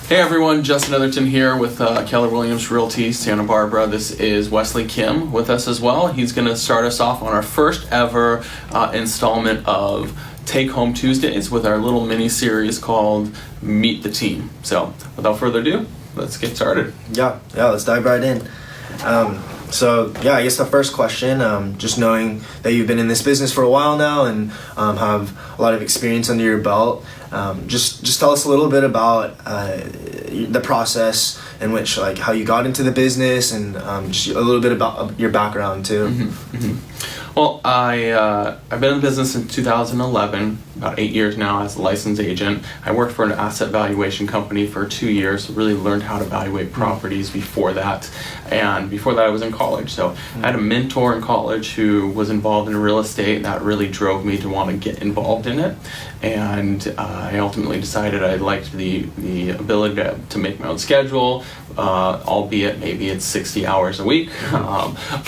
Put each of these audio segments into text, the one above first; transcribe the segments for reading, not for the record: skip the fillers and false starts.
Hey everyone, Justin Etherton here with Keller Williams Realty, Santa Barbara. This is Wesley Kim with us as well. He's going to start us off on our first ever installment of Take Home Tuesdays with our little mini series called Meet the Team. So without further ado, let's get started. Yeah, let's dive right in. I guess the first question, just knowing that you've been in this business for a while now and have a lot of experience under your belt, just tell us a little bit about the process in which, like, how you got into the business and just a little bit about your background too. Well, I've been in the business since 2011, about 8 years now as a licensed agent. I worked for an asset valuation company for 2 years, really learned how to evaluate properties before that. And before that I was in college. So I had a mentor in college who was involved in real estate, and that really drove me to want to get involved in it. And I ultimately decided I liked the ability to make my own schedule, albeit maybe it's 60 hours a week,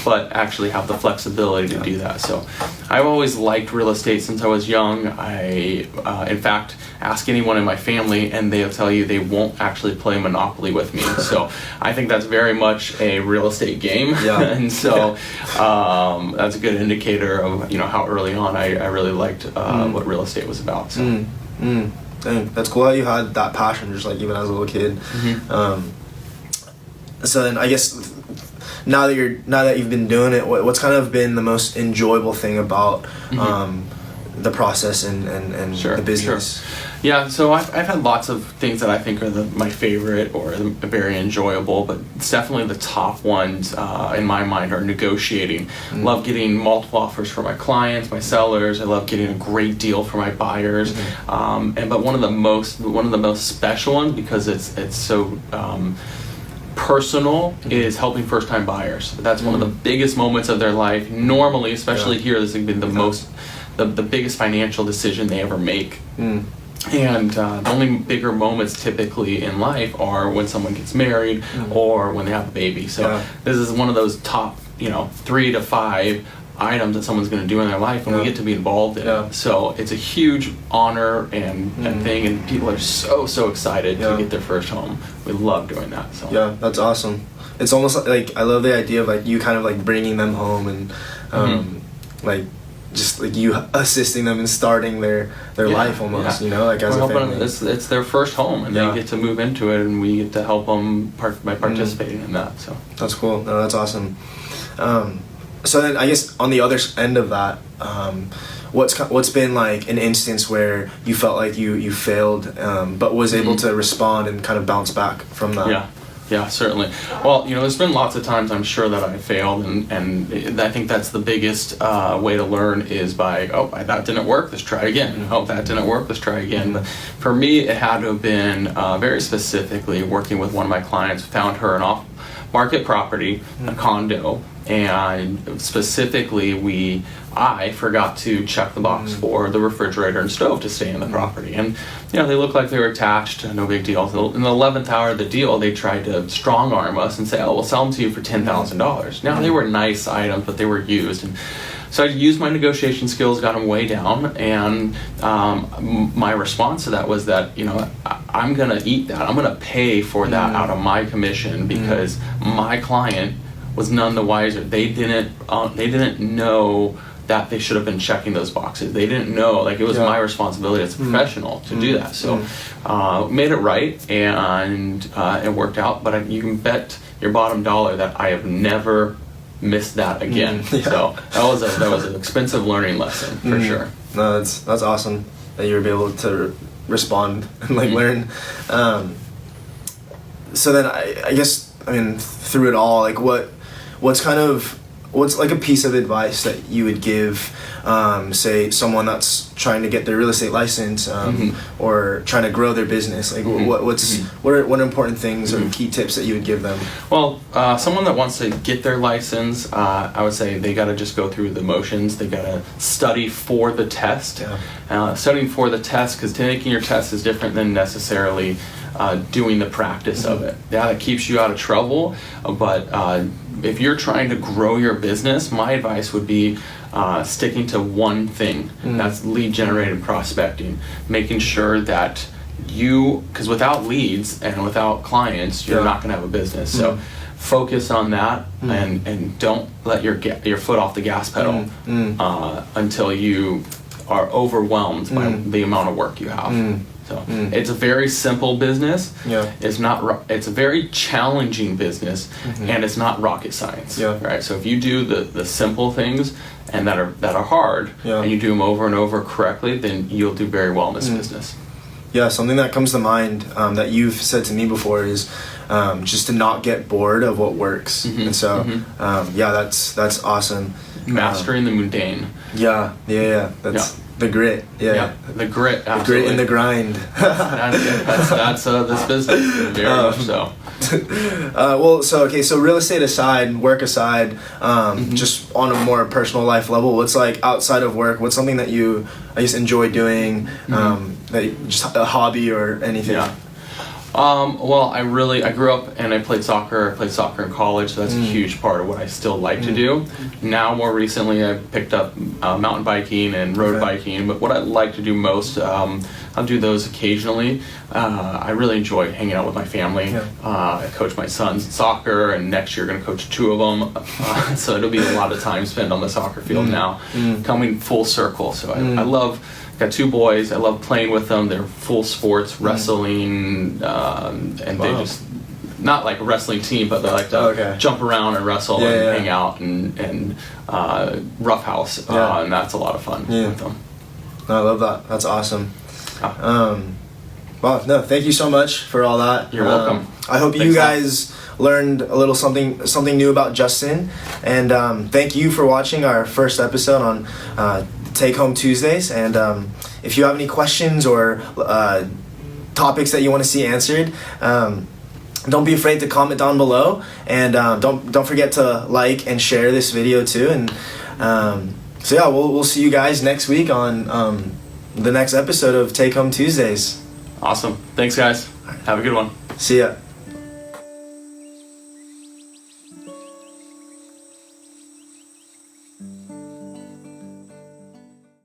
but actually have the flexibility to do that. So I've always liked real estate since I was young. I, in fact, ask anyone in my family and they'll tell you they won't actually play Monopoly with me. So I think that's very much a real estate game. Yeah. And so that's a good indicator of how early on I really liked what real estate was about. So. Dang, that's cool how you had that passion just like even as a little kid. So then I guess now that you've been doing it, what's kind of been the most enjoyable thing about the process and the business? Sure. Yeah, so I've had lots of things that I think are my favorite or very enjoyable, but it's definitely the top ones in my mind are negotiating. Love getting multiple offers for my clients, my sellers. I love getting a great deal for my buyers. But one of the most special ones, because it's so personal, is helping first-time buyers. That's one of the biggest moments of their life. Normally, especially here, this has been the biggest financial decision they ever make. And the only bigger moments typically in life are when someone gets married or when they have a baby. So this is one of those top 3 to 5 items that someone's going to do in their life, and we get to be involved in it. So it's a huge honor and thing, and people are so excited to get their first home. We love doing that. So yeah, that's awesome. It's almost like I love the idea of like you kind of like bringing them home and like just like you assisting them in starting their life almost, like as a family. It's their first home, and they get to move into it, and we get to help them by participating in that. So that's cool. No, that's awesome. So then I guess on the other end of that, what's been like an instance where you felt like you failed, but was able to respond and kind of bounce back from that? Yeah, certainly. Well, there's been lots of times I'm sure that I failed, and I think that's the biggest way to learn is by, that didn't work, let's try again. Oh, that didn't work, let's try again. But for me, it had to have been very specifically working with one of my clients, found her an off-market property, a condo, and specifically I forgot to check the box for the refrigerator and stove to stay in the property. And they looked like they were attached, no big deal. In the 11th hour of the deal, they tried to strong arm us and say, we'll sell them to you for $10,000. Now they were nice items, but they were used. And so I used my negotiation skills, got them way down, and my response to that was that, I'm going to eat that. I'm going to pay for that out of my commission because my client was none the wiser. They didn't know that they should have been checking those boxes. They didn't know, it was my responsibility as a professional to do that. So made it right, and it worked out, but you can bet your bottom dollar that I have never missed that again. So that was an expensive learning lesson for sure. No, that's awesome that you were able to respond and learn. So then I guess through it all, what's like a piece of advice that you would give, say someone that's trying to get their real estate license, or trying to grow their business? What are important things or key tips that you would give them? Well, someone that wants to get their license, I would say they got to just go through the motions. They got to study for the test. Studying for the test, because taking your test is different than necessarily doing the practice of it. That keeps you out of trouble, but if you're trying to grow your business, my advice would be sticking to one thing. That's lead generated prospecting, making sure that because without leads and without clients, you're not going to have a business. So focus on that, and don't let your foot off the gas pedal until you are overwhelmed by the amount of work you have. So it's a very simple business. It's a very challenging business, and it's not rocket science. Right. So if you do the simple things and that are hard, and you do them over and over correctly, then you'll do very well in this business. Yeah, something that comes to mind that you've said to me before is just to not get bored of what works. And so that's awesome. Mastering the mundane. That's the grit. The grit. Absolutely. The grit and the grind. that's this business, very much so. So real estate aside, work aside, just on a more personal life level, what's like outside of work, what's something that you, I guess, enjoy doing, just a hobby or anything? Well, I grew up and I played soccer. I played soccer in college, so that's a huge part of what I still like to do. Now, more recently, I picked up mountain biking and road biking, but what I like to do most, I'll do those occasionally. I really enjoy hanging out with my family. I coach my sons in soccer, and next year going to coach 2 of them, so it'll be a lot of time spent on the soccer field now, coming full circle. So got 2 boys. I love playing with them. They're full sports, wrestling, and they just, not like a wrestling team, but they like to jump around and wrestle and hang out and roughhouse, and that's a lot of fun with them. I love that. That's awesome. Thank you so much for all that. You're welcome. I hope you guys learned a little something new about Justin, and thank you for watching our first episode on Take Home Tuesdays. And if you have any questions or topics that you want to see answered, don't be afraid to comment down below, and don't forget to like and share this video too. And we'll see you guys next week on the next episode of Take Home Tuesdays. Awesome. Thanks, guys. Have a good one. See ya.